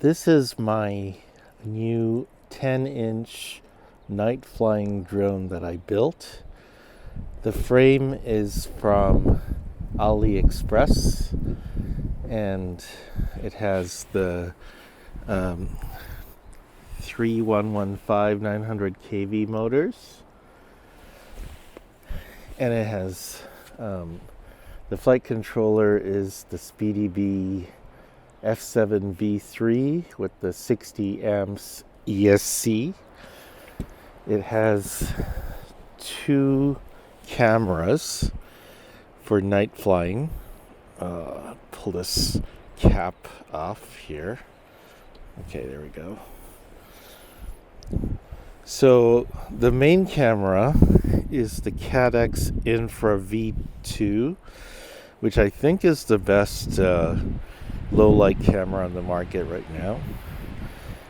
This is my new 10-inch night flying drone that I built. The frame is from AliExpress and it has the 3115 900 kV motors, and it has the flight controller is the Speedybee F7V3 with the 60 amps ESC. It has 2 cameras for night flying. Pull this cap off here. Okay, there we go. So the main camera is the Caddx Infra V2, which I think is the best low light camera on the market right now.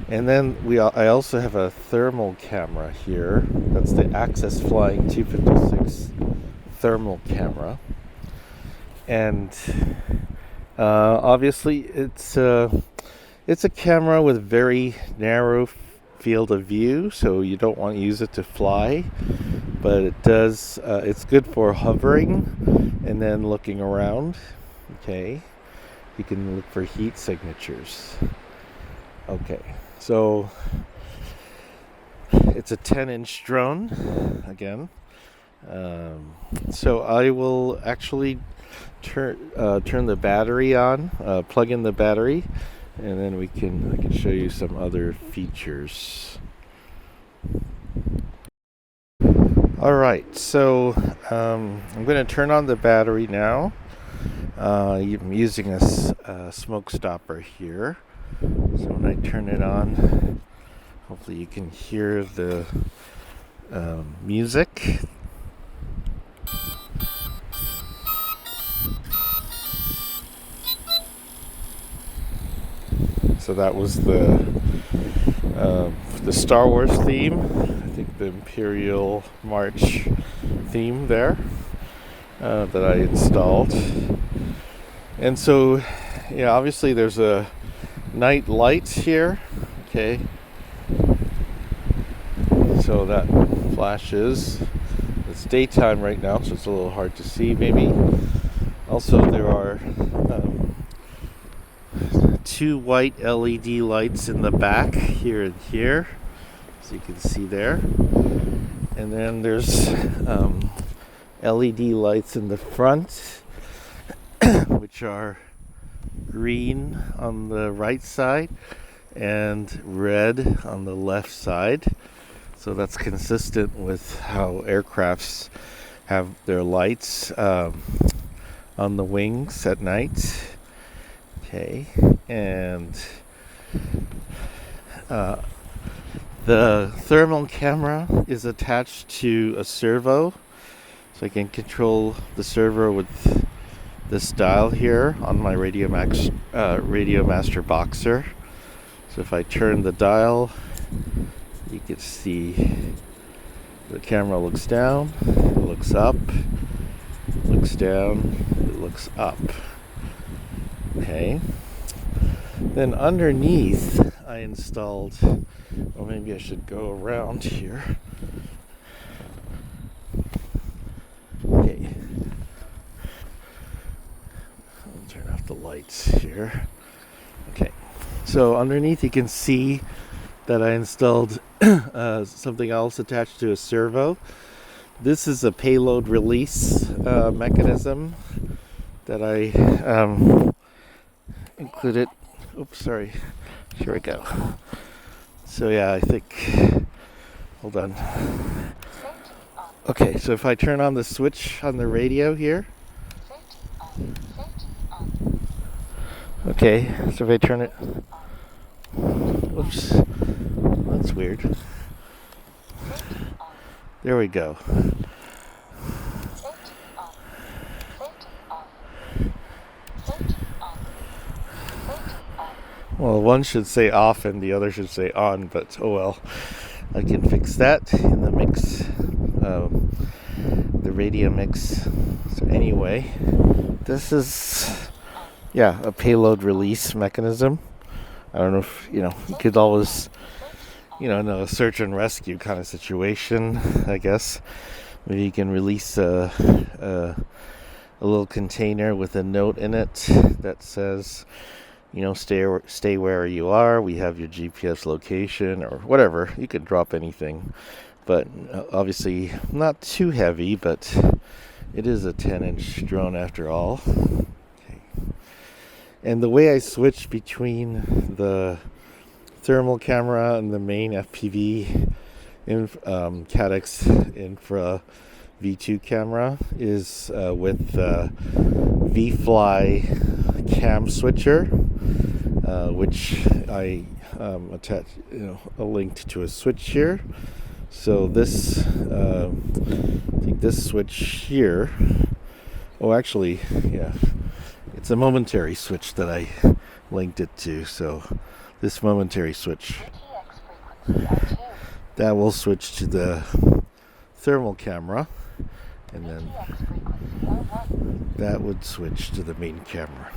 And then I also have a thermal camera here. That's the Axisflying 256 thermal camera. And obviously it's a camera with very narrow field of view, so you don't want to use it to fly, but it does it's good for hovering and then looking around. Okay, you can look for heat signatures. Okay, so it's a 10-inch drone again. So I will actually turn the battery on, plug in the battery, and then I can show you some other features. All right, so I'm going to turn on the battery now. I'm using a smoke stopper here. So when I turn it on, hopefully you can hear the music. So that was the Star Wars theme. I think the Imperial March theme there that I installed. And so, yeah, obviously there's a night light here. Okay. So that flashes. It's daytime right now, so it's a little hard to see maybe. Also, there are 2 white LED lights in the back here and here, so you can see there. And then there's LED lights in the front, which are green on the right side and red on the left side. So that's consistent with how aircrafts have their lights on the wings at night. Okay, and the thermal camera is attached to a servo, so I can control the servo with this dial here on my Radio Master Boxer. So if I turn the dial, you can see the camera looks down, it looks up, it looks down, it looks up. Okay. Then underneath, I installed, or maybe I should go around here. Okay. I'll turn off the lights here. Okay. So underneath, you can see that I installed something else attached to a servo. This is a payload release mechanism that I included. Oops, sorry. Here we go. So yeah, I think, hold on. Okay, so if I turn on the switch on the radio here. Okay, so if I turn it, oops, that's weird. There we go. Well, one should say off and the other should say on, but oh well. I can fix that in the mix, the radio mix. So anyway, this is, yeah, a payload release mechanism. I don't know if, you could always, in a search and rescue kind of situation, I guess, maybe you can release a little container with a note in it that says, stay where you are. We have your GPS location or whatever. You can drop anything, but obviously not too heavy, but it is a 10-inch drone after all. Okay. And the way I switch between the thermal camera and the main FPV Caddx Infra V2 camera is with VIFLY Cam Switcher, which I attach, a link to a switch here. So this, I think this switch here. Oh, actually, yeah, it's a momentary switch that I linked it to. So this momentary switch, that will switch to the thermal camera, and then that would switch to the main camera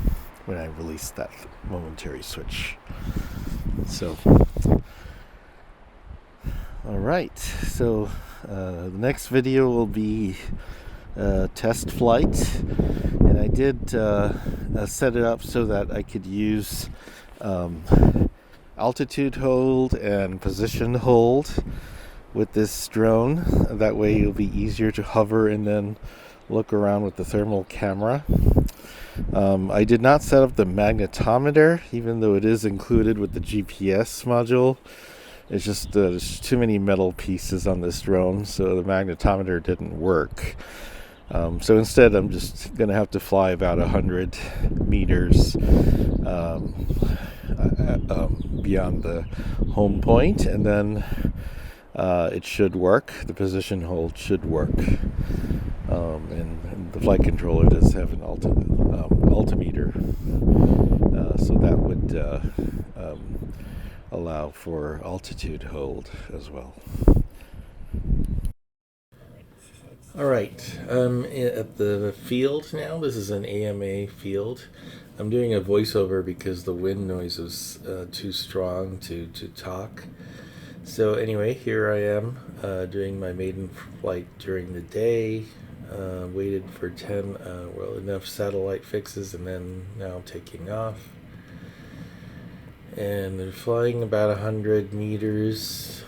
when I release that momentary switch. So, all right. So the next video will be test flight, and I did set it up so that I could use altitude hold and position hold with this drone. That way it'll be easier to hover and then look around with the thermal camera. I did not set up the magnetometer, even though it is included with the GPS module. It's just there's too many metal pieces on this drone, so the magnetometer didn't work. So instead I'm just going to have to fly about 100 meters beyond the home point, and then it should work. The position hold should work. And the flight controller does have an altimeter, so that would allow for altitude hold as well. All right, at the field now. This is an AMA field. I'm doing a voiceover because the wind noise was too strong to talk. So anyway, here I am doing my maiden flight during the day. Waited for enough satellite fixes, and then now taking off. And they're flying about 100 meters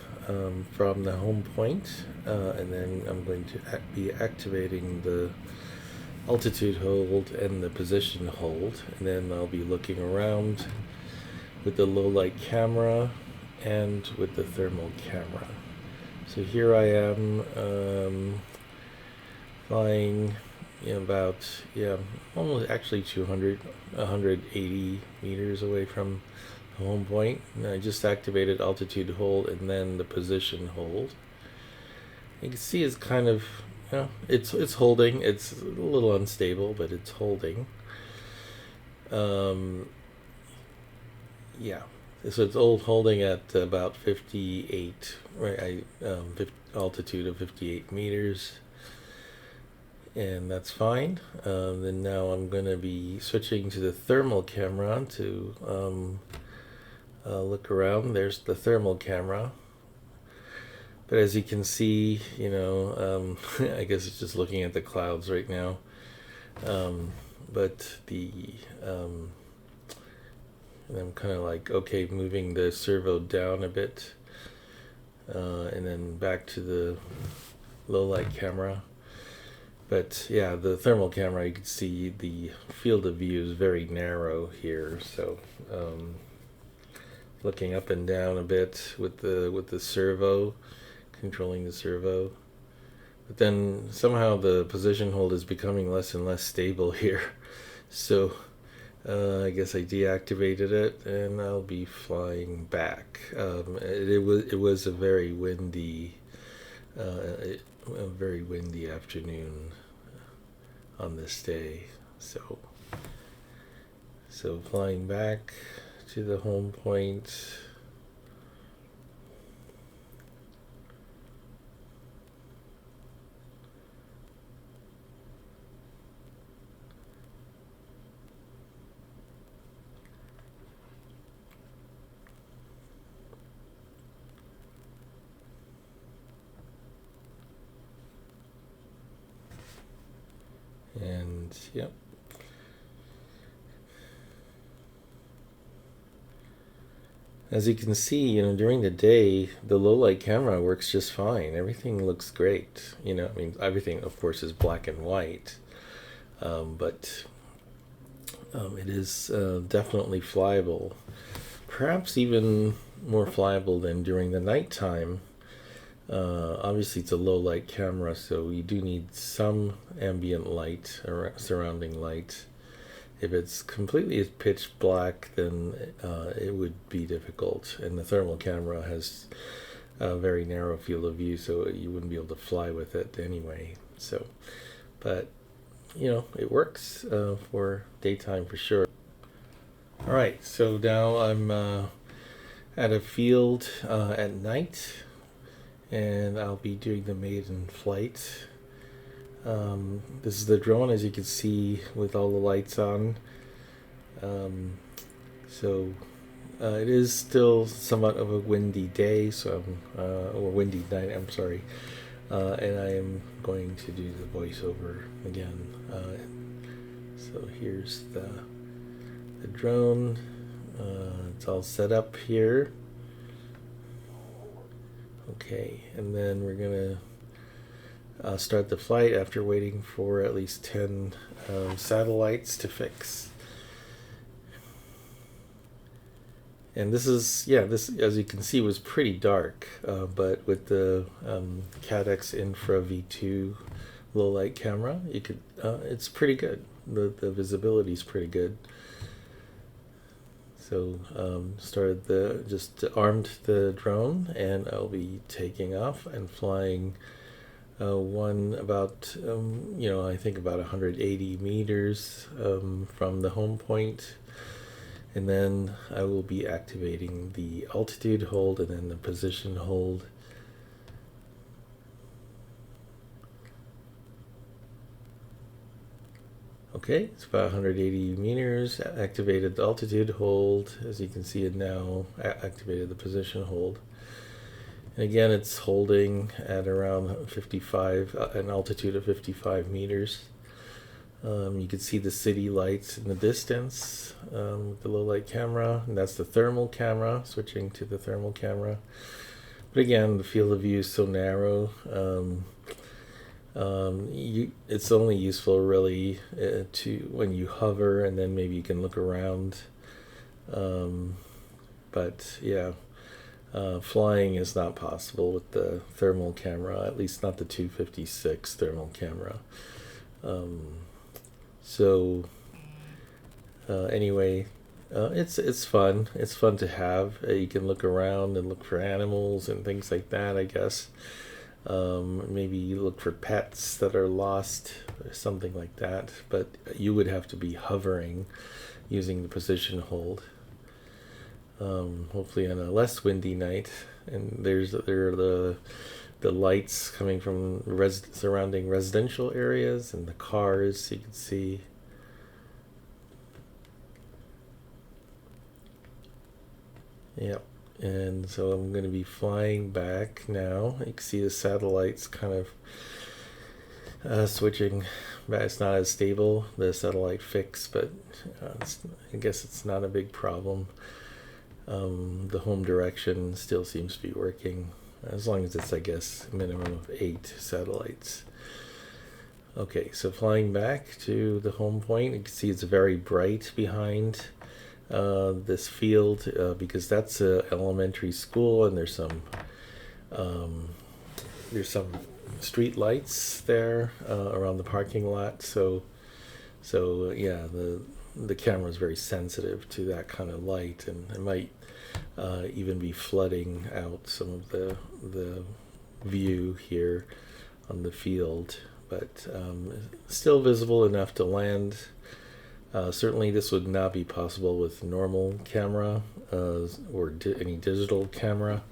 from the home point, and then I'm going to be activating the altitude hold and the position hold, and then I'll be looking around with the low light camera and with the thermal camera. So here I am flying almost actually 180 meters away from the home point. And I just activated altitude hold and then the position hold. You can see it's kind of, it's holding. It's a little unstable, but it's holding. So it's holding at about 58, right? Altitude of 58 meters. And that's fine. Then now I'm going to be switching to the thermal camera to look around. There's the thermal camera. But as you can see, I guess it's just looking at the clouds right now. But I'm kind of like, okay, moving the servo down a bit. And then back to the low light camera. But yeah, the thermal camera, you can see the field of view is very narrow here. So looking up and down a bit with the servo, controlling the servo. But then somehow the position hold is becoming less and less stable here. So I guess I deactivated it, and I'll be flying back. It was a very windy afternoon on this day, so flying back to the home point. Yep. As you can see, during the day, the low light camera works just fine. Everything looks great. I mean, everything, of course, is black and white, but it is definitely flyable. Perhaps even more flyable than during the nighttime. Obviously, it's a low light camera, so you do need some ambient light or surrounding light. If it's completely pitch black, then it would be difficult. And the thermal camera has a very narrow field of view, so you wouldn't be able to fly with it anyway. So, but it works for daytime for sure. All right, so now I'm at a field at night, and I'll be doing the maiden flight. This is the drone, as you can see, with all the lights on. So it is still somewhat of a windy day, or windy night, I'm sorry. And I am going to do the voiceover again. So here's the drone. It's all set up here. Okay, and then we're gonna start the flight after waiting for at least 10 satellites to fix. And this, as you can see, was pretty dark, but with the Caddx Infra V2 low light camera, it's pretty good. The visibility is pretty good. So just armed the drone, and I'll be taking off and flying about I think about 180 meters from the home point, and then I will be activating the altitude hold and then the position hold. Okay, it's about 180 meters, activated the altitude hold. As you can see, it now activated the position hold. And again, it's holding at around an altitude of 55 meters. You can see the city lights in the distance with the low light camera, and that's the thermal camera, switching to the thermal camera. But again, the field of view is so narrow. It's only useful really to when you hover, and then maybe you can look around. But yeah, flying is not possible with the thermal camera, at least not the 256 thermal camera. Anyway, it's fun. It's fun to have. You can look around and look for animals and things like that, I guess. Maybe you look for pets that are lost or something like that, but you would have to be hovering using the position hold. Hopefully on a less windy night. And there are the lights coming from surrounding residential areas and the cars you can see. Yep. And so I'm going to be flying back now. You can see the satellites kind of switching back. It's not as stable, the satellite fix, but I guess it's not a big problem. The home direction still seems to be working, as long as it's, I guess, a minimum of 8 satellites. Okay, so flying back to the home point, you can see it's very bright behind this field because that's an elementary school, and there's some street lights there around the parking lot. So yeah, the camera is very sensitive to that kind of light, and it might even be flooding out some of the view here on the field, but still visible enough to land. Certainly this would not be possible with normal camera or any digital camera.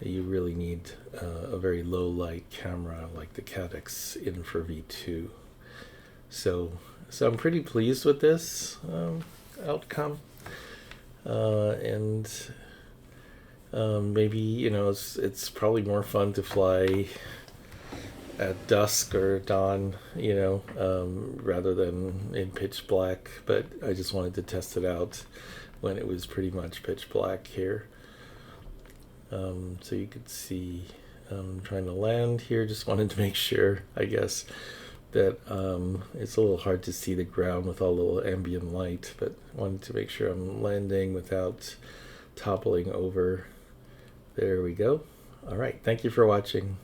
You really need a very low light camera like the Caddx Infra V2. So I'm pretty pleased with this outcome. And maybe it's probably more fun to fly at dusk or dawn, rather than in pitch black. But I just wanted to test it out when it was pretty much pitch black here. So you could see trying to land here. Just wanted to make sure, I guess, that it's a little hard to see the ground with all the little ambient light, but wanted to make sure I'm landing without toppling over. There we go. All right, thank you for watching.